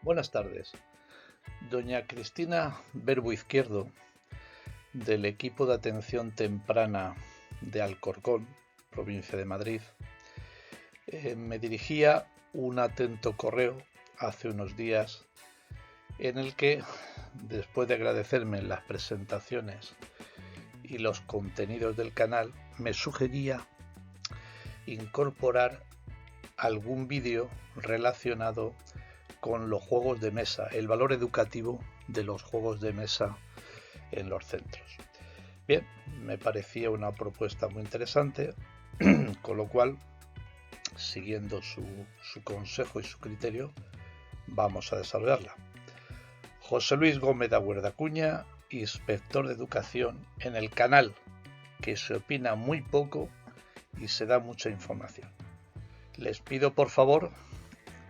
Buenas tardes. Doña Cristina Verbo Izquierdo, del equipo de atención temprana de Alcorcón, provincia de Madrid, me dirigía un atento correo hace unos días en el que, después de agradecerme las presentaciones y los contenidos del canal, me sugería incorporar algún vídeo relacionado con los juegos de mesa, el valor educativo de los juegos de mesa en los centros. Bien, me parecía una propuesta muy interesante, con lo cual, siguiendo su consejo y su criterio, vamos a desarrollarla. José Luis Gómez Agüera Acuña, inspector de educación en el canal, que se opina muy poco y se da mucha información. Les pido por favor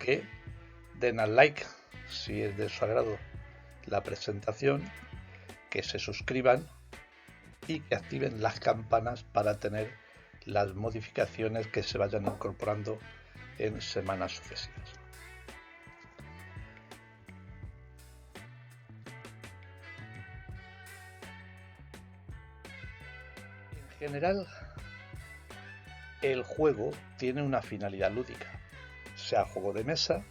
que den al like si es de su agrado la presentación, que se suscriban y que activen las campanas para tener las modificaciones que se vayan incorporando en semanas sucesivas. En general, el juego tiene una finalidad lúdica, sea juego de mesa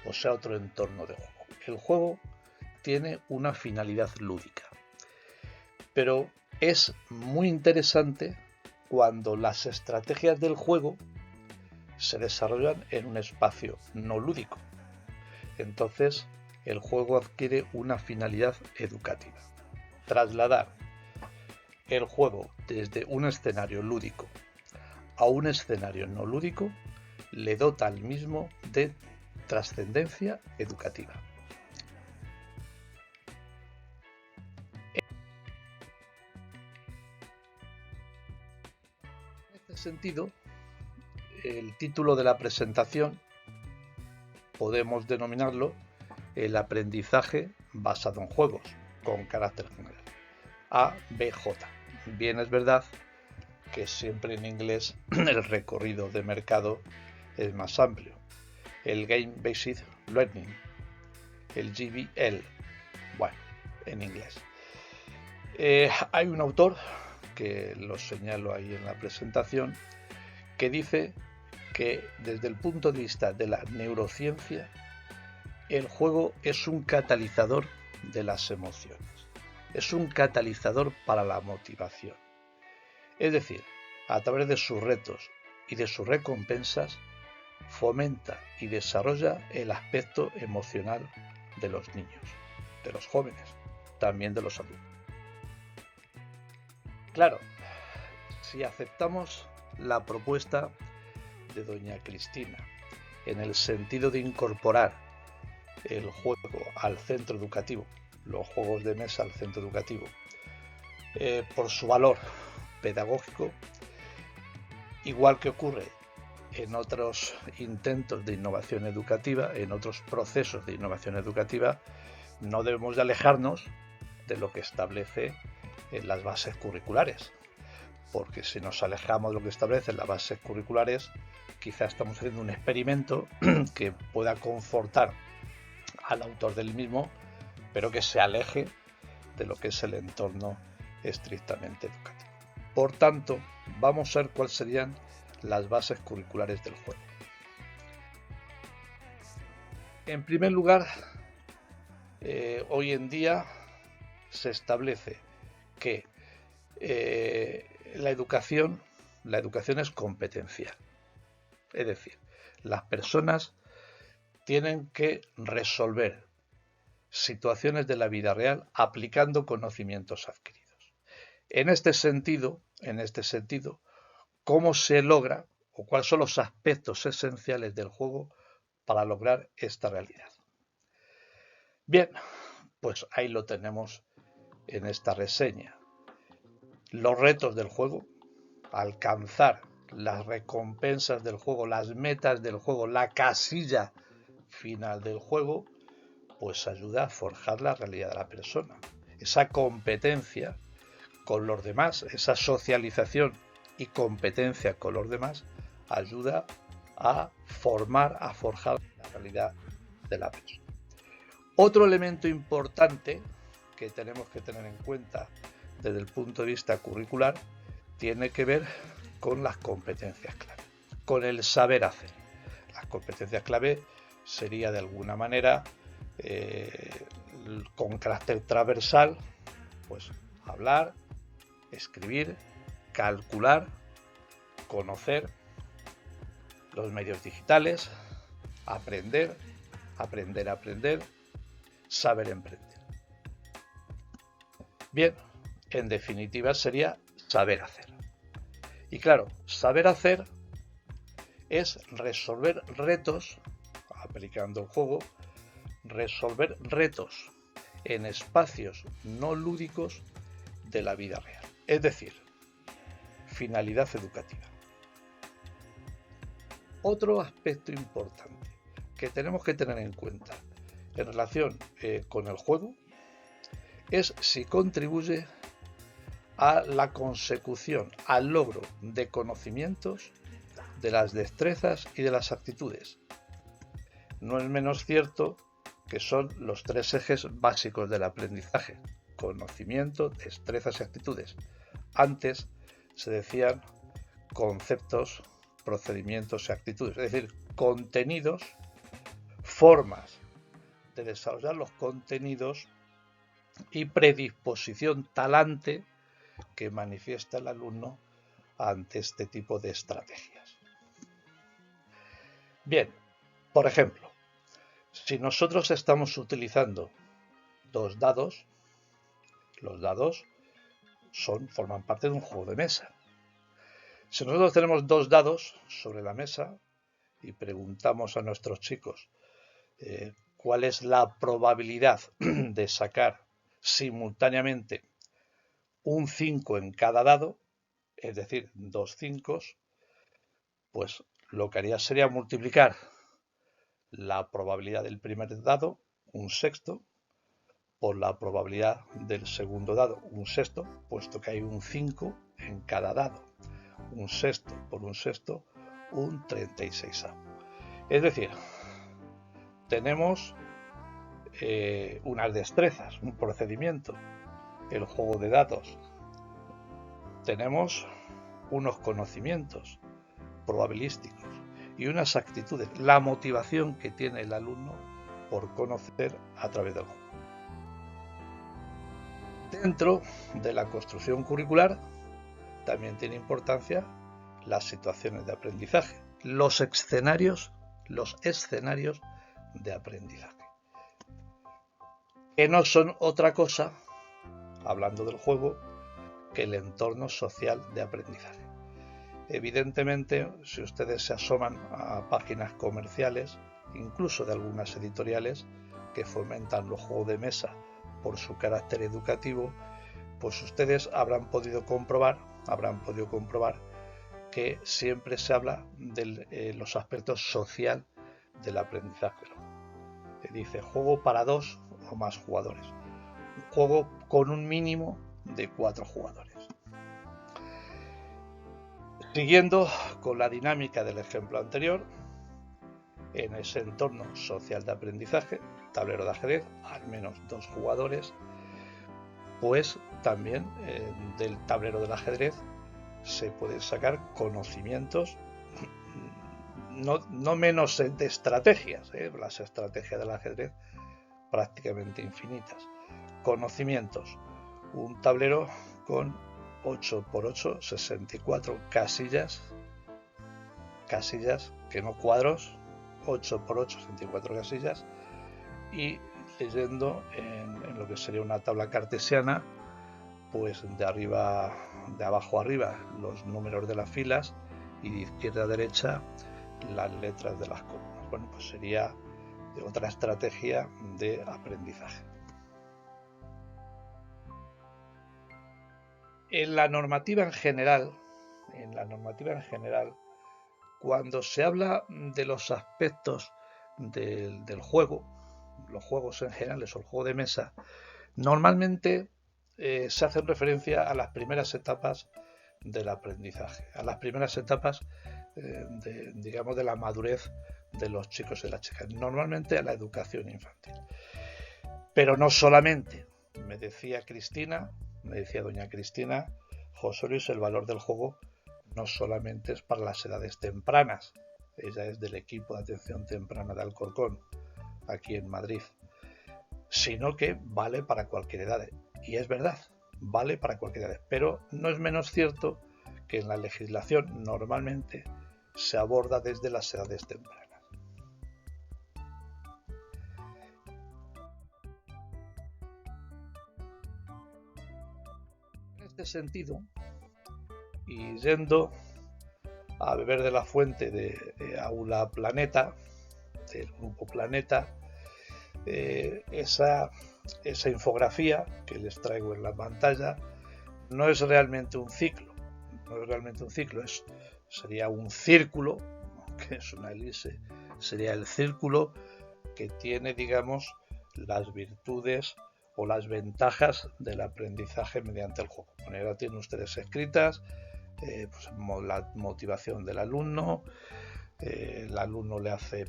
o sea otro entorno de juego. El juego tiene una finalidad lúdica, pero es muy interesante cuando las estrategias del juego se desarrollan en un espacio no lúdico. Entonces, el juego adquiere una finalidad educativa. Trasladar el juego desde un escenario lúdico a un escenario no lúdico le dota al mismo de trascendencia educativa. En este sentido, el título de la presentación podemos denominarlo el aprendizaje basado en juegos, con carácter general, ABJ. Bien, es verdad que siempre en inglés el recorrido de mercado es más amplio. El Game Based Learning, el GBL, bueno, en inglés. Hay un autor, que lo señalo ahí en la presentación, que dice que desde el punto de vista de la neurociencia, el juego es un catalizador de las emociones, es un catalizador para la motivación. Es decir, a través de sus retos y de sus recompensas, fomenta y desarrolla el aspecto emocional de los niños, de los jóvenes, también de los adultos. Claro, si aceptamos la propuesta de doña Cristina en el sentido de incorporar el juego al centro educativo, los juegos de mesa al centro educativo, por su valor pedagógico, igual que ocurre en otros intentos de innovación educativa, en otros procesos de innovación educativa, no debemos de alejarnos de lo que establece en las bases curriculares, porque si nos alejamos de lo que establecen las bases curriculares, quizá estamos haciendo un experimento que pueda confortar al autor del mismo, pero que se aleje de lo que es el entorno estrictamente educativo. Por tanto, vamos a ver cuáles serían las bases curriculares del juego. En primer lugar, hoy en día se establece que la educación es competencial. Es decir, las personas tienen que resolver situaciones de la vida real aplicando conocimientos adquiridos. En este sentido, ¿cómo se logra o cuáles son los aspectos esenciales del juego para lograr esta realidad? Bien, pues ahí lo tenemos en esta reseña. Los retos del juego, alcanzar las recompensas del juego, las metas del juego, la casilla final del juego, pues ayuda a forjar la realidad de la persona. Esa competencia con los demás, esa socialización y competencia con los demás, ayuda a formar, a forjar la realidad de la persona. Otro elemento importante que tenemos que tener en cuenta desde el punto de vista curricular tiene que ver con las competencias clave, con el saber hacer. Las competencias clave sería de alguna manera con carácter transversal, pues hablar, escribir, calcular, conocer los medios digitales, aprender, saber emprender. Bien, en definitiva sería saber hacer. Y claro, saber hacer es resolver retos, aplicando el juego, resolver retos en espacios no lúdicos de la vida real. Es decir, finalidad educativa. Otro aspecto importante que tenemos que tener en cuenta en relación con el juego es si contribuye a la consecución, al logro de conocimientos, de las destrezas y de las actitudes. No es menos cierto que son los tres ejes básicos del aprendizaje: conocimiento, destrezas y actitudes. Antes se decían conceptos, procedimientos y actitudes, es decir, contenidos, formas de desarrollar los contenidos y predisposición, talante que manifiesta el alumno ante este tipo de estrategias. Bien, por ejemplo, si nosotros estamos utilizando dos dados, los dados forman parte de un juego de mesa. Si nosotros tenemos dos dados sobre la mesa y preguntamos a nuestros chicos cuál es la probabilidad de sacar simultáneamente un 5 en cada dado, es decir, 2 5, pues lo que haría sería multiplicar la probabilidad del primer dado, un sexto, por la probabilidad del segundo dado, un sexto, puesto que hay un 5 en cada dado. Un sexto por un sexto, un 36. Es decir, tenemos unas destrezas, un procedimiento, el juego de dados. Tenemos unos conocimientos probabilísticos y unas actitudes, la motivación que tiene el alumno por conocer a través del juego. Dentro de la construcción curricular también tiene importancia las situaciones de aprendizaje, los escenarios de aprendizaje, que no son otra cosa, hablando del juego, que el entorno social de aprendizaje. Evidentemente, si ustedes se asoman a páginas comerciales, incluso de algunas editoriales que fomentan los juegos de mesa por su carácter educativo, pues ustedes habrán podido comprobar que siempre se habla de los aspectos social del aprendizaje. Se dice juego para 2 o más jugadores, un juego con un mínimo de 4 jugadores. Siguiendo con la dinámica del ejemplo anterior, en ese entorno social de aprendizaje, tablero de ajedrez, al menos 2 jugadores, pues también del tablero del ajedrez se pueden sacar conocimientos, no menos de estrategias, las estrategias del ajedrez prácticamente infinitas. Conocimientos, un tablero con 8×8, 64 casillas, que no cuadros, 8×8, 64 casillas, y leyendo en lo que sería una tabla cartesiana, pues de abajo a arriba los números de las filas y de izquierda a derecha las letras de las columnas. Bueno, pues sería otra estrategia de aprendizaje. En la normativa en general, cuando se habla de los aspectos del juego, los juegos en general, o el juego de mesa, normalmente se hace referencia a las primeras etapas del aprendizaje, a las primeras etapas de la madurez de los chicos y las chicas, normalmente a la educación infantil. Pero no solamente, me decía doña Cristina, José Luis, el valor del juego no solamente es para las edades tempranas. Ella es del equipo de atención temprana de Alcorcón, aquí en Madrid, sino que vale para cualquier edad. Y es verdad, vale para cualquier edad. Pero no es menos cierto que en la legislación normalmente se aborda desde las edades tempranas. En este sentido, y yendo a beber de la fuente de Aula Planeta, del grupo Planeta, esa infografía que les traigo en la pantalla no es realmente un ciclo, sería un círculo, que es una elipse, sería el círculo que tiene, digamos, las virtudes o las ventajas del aprendizaje mediante el juego. Bueno, ahora tienen ustedes escritas pues, la motivación del alumno. El alumno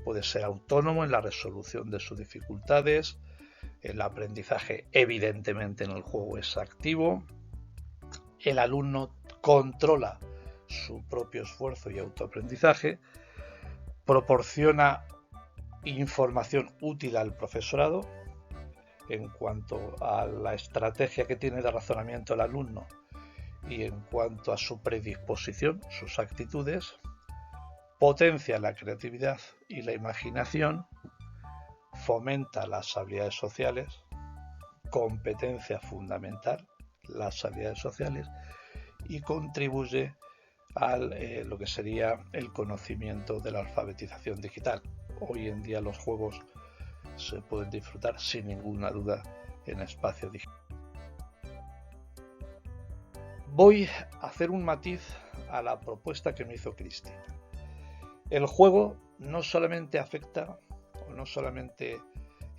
puede ser autónomo en la resolución de sus dificultades. El aprendizaje, evidentemente, en el juego es activo. El alumno controla su propio esfuerzo y autoaprendizaje. Proporciona información útil al profesorado en cuanto a la estrategia que tiene de razonamiento el alumno y en cuanto a su predisposición, sus actitudes. Potencia la creatividad y la imaginación, fomenta las habilidades sociales, competencia fundamental, las habilidades sociales, y contribuye a lo que sería el conocimiento de la alfabetización digital. Hoy en día los juegos se pueden disfrutar sin ninguna duda en espacio digital. Voy a hacer un matiz a la propuesta que me hizo Cristina. El juego no solamente afecta, o no solamente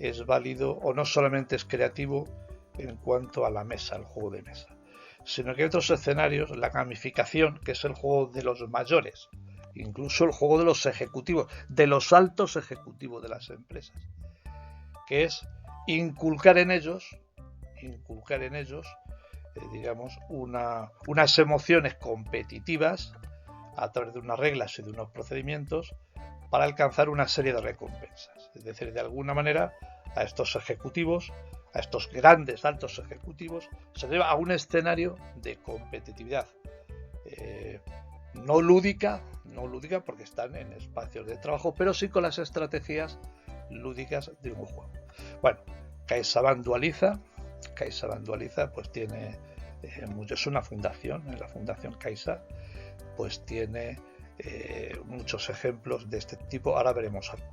es válido, o no solamente es creativo en cuanto a la mesa, el juego de mesa, sino que hay otros escenarios, la gamificación, que es el juego de los mayores, incluso el juego de los ejecutivos, de los altos ejecutivos de las empresas, que es inculcar en ellos digamos, unas emociones competitivas a través de unas reglas y de unos procedimientos para alcanzar una serie de recompensas. Es decir, de alguna manera a estos ejecutivos, a estos grandes, altos ejecutivos, se lleva a un escenario de competitividad no lúdica porque están en espacios de trabajo, pero sí con las estrategias lúdicas de un juego. Bueno, CaixaBank Dualiza pues tiene es una fundación, la Fundación Caixa pues tiene muchos ejemplos de este tipo, ahora veremos algo.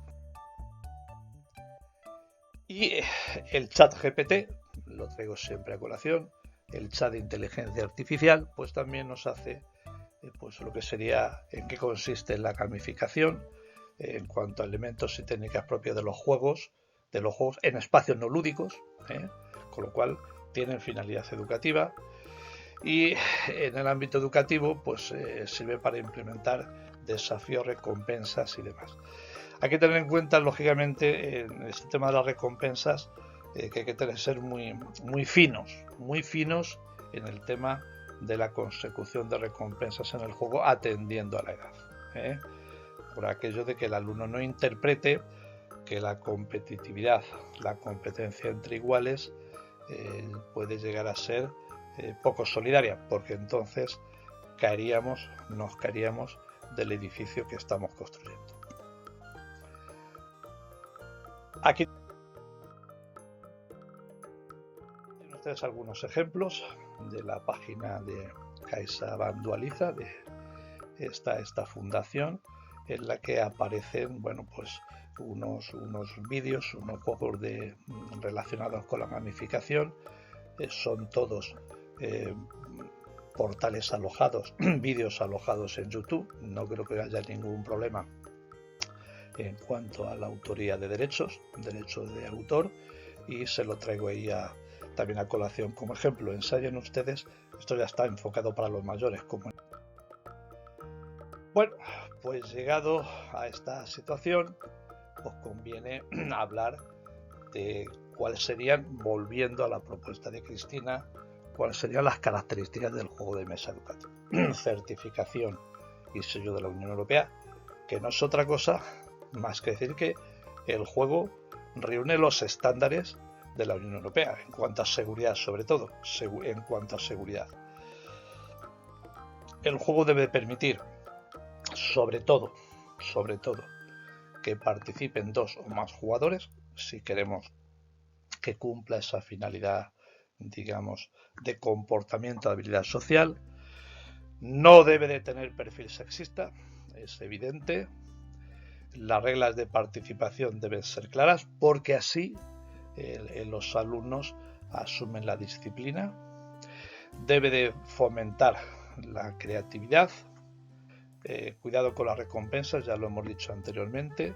Y el chat GPT, lo traigo siempre a colación, el chat de inteligencia artificial, pues también nos hace pues lo que sería en qué consiste la gamificación en cuanto a elementos y técnicas propias de los juegos en espacios no lúdicos, con lo cual tienen finalidad educativa, y en el ámbito educativo pues sirve para implementar desafíos, recompensas y demás. Hay que tener en cuenta, lógicamente, en este tema de las recompensas, que hay que ser muy finos en el tema de la consecución de recompensas en el juego, atendiendo a la edad. Por aquello de que el alumno no interprete que la competitividad, la competencia entre iguales, puede llegar a ser poco solidaria, porque entonces nos caeríamos del edificio que estamos construyendo. Aquí tienen ustedes algunos ejemplos de la página de CaixaBank Dualiza, de esta fundación, en la que aparecen pues unos vídeos, unos juegos relacionados con la gamificación. Son todos portales alojados, vídeos alojados en YouTube. No creo que haya ningún problema en cuanto a la autoría de derechos de autor, y se lo traigo ahí también a colación como ejemplo. Ensayen ustedes, esto ya está enfocado para los mayores. Bueno, pues llegado a esta situación, os conviene hablar de cuáles serían, volviendo a la propuesta de Cristina, cuáles serían las características del juego de mesa educativo. Certificación y sello de la Unión Europea, que no es otra cosa más que decir que el juego reúne los estándares de la Unión Europea en cuanto a seguridad, sobre todo en cuanto a seguridad. El juego debe permitir, sobre todo, que participen 2 o más jugadores si queremos que cumpla esa finalidad, digamos, de comportamiento de habilidad social. No debe de tener perfil sexista, es evidente. Las reglas de participación deben ser claras porque así los alumnos asumen la disciplina. Debe de fomentar la creatividad. Cuidado con las recompensas, ya lo hemos dicho anteriormente.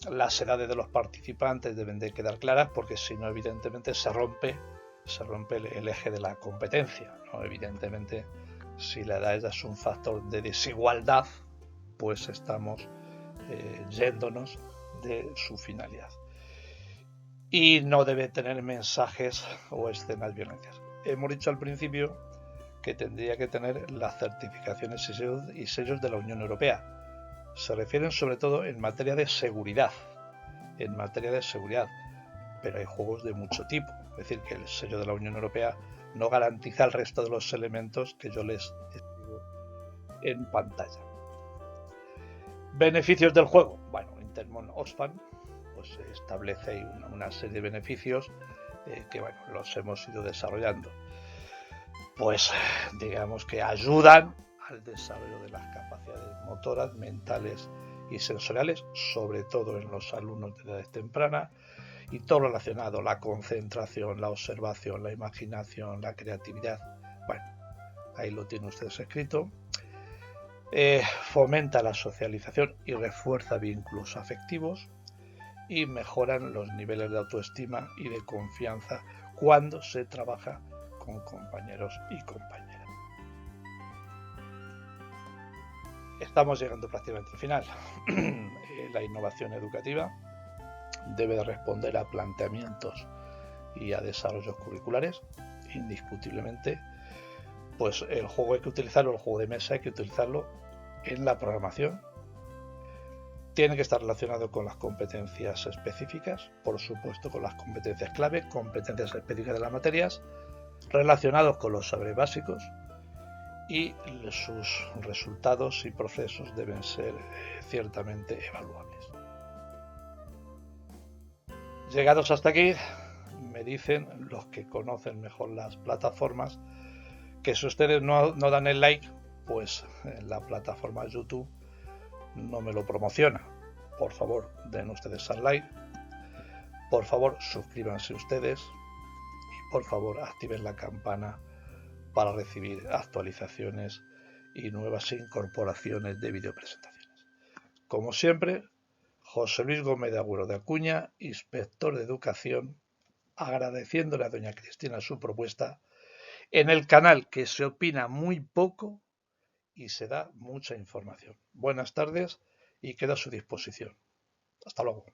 Las edades de los participantes deben de quedar claras porque si no, evidentemente se rompe el eje de la competencia, ¿no? Evidentemente, si la edad es un factor de desigualdad, pues estamos yéndonos de su finalidad. Y no debe tener mensajes o escenas violentas. Hemos dicho al principio que tendría que tener las certificaciones y sellos de la Unión Europea. Se refieren sobre todo en materia de seguridad. Pero hay juegos de mucho tipo. Es decir, que el sello de la Unión Europea no garantiza el resto de los elementos que yo les escribo en pantalla. Beneficios del juego. Bueno, Intermon Oxfam pues establece una serie de beneficios que bueno, los hemos ido desarrollando. Pues digamos que ayudan al desarrollo de las capacidades motoras, mentales y sensoriales, sobre todo en los alumnos de edad temprana, y todo relacionado, la concentración, la observación, la imaginación, la creatividad. Bueno, ahí lo tienen ustedes escrito. Fomenta la socialización y refuerza vínculos afectivos y mejoran los niveles de autoestima y de confianza cuando se trabaja con compañeros y compañeras. Estamos llegando prácticamente al final. La innovación educativa debe de responder a planteamientos y a desarrollos curriculares, indiscutiblemente. Pues el juego hay que utilizarlo, el juego de mesa hay que utilizarlo en la programación. Tiene que estar relacionado con las competencias específicas, por supuesto con las competencias clave, competencias específicas de las materias, relacionados con los saberes básicos, y sus resultados y procesos deben ser ciertamente evaluables. Llegados hasta aquí, me dicen los que conocen mejor las plataformas que si ustedes no dan el like, pues en la plataforma YouTube no me lo promociona. Por favor, den ustedes al like, por favor suscríbanse ustedes y por favor activen la campana para recibir actualizaciones y nuevas incorporaciones de videopresentaciones. Como siempre, José Luis Gómez de Agüero de Acuña, inspector de educación, agradeciéndole a doña Cristina su propuesta en el canal que se opina muy poco y se da mucha información. Buenas tardes y quedo a su disposición. Hasta luego.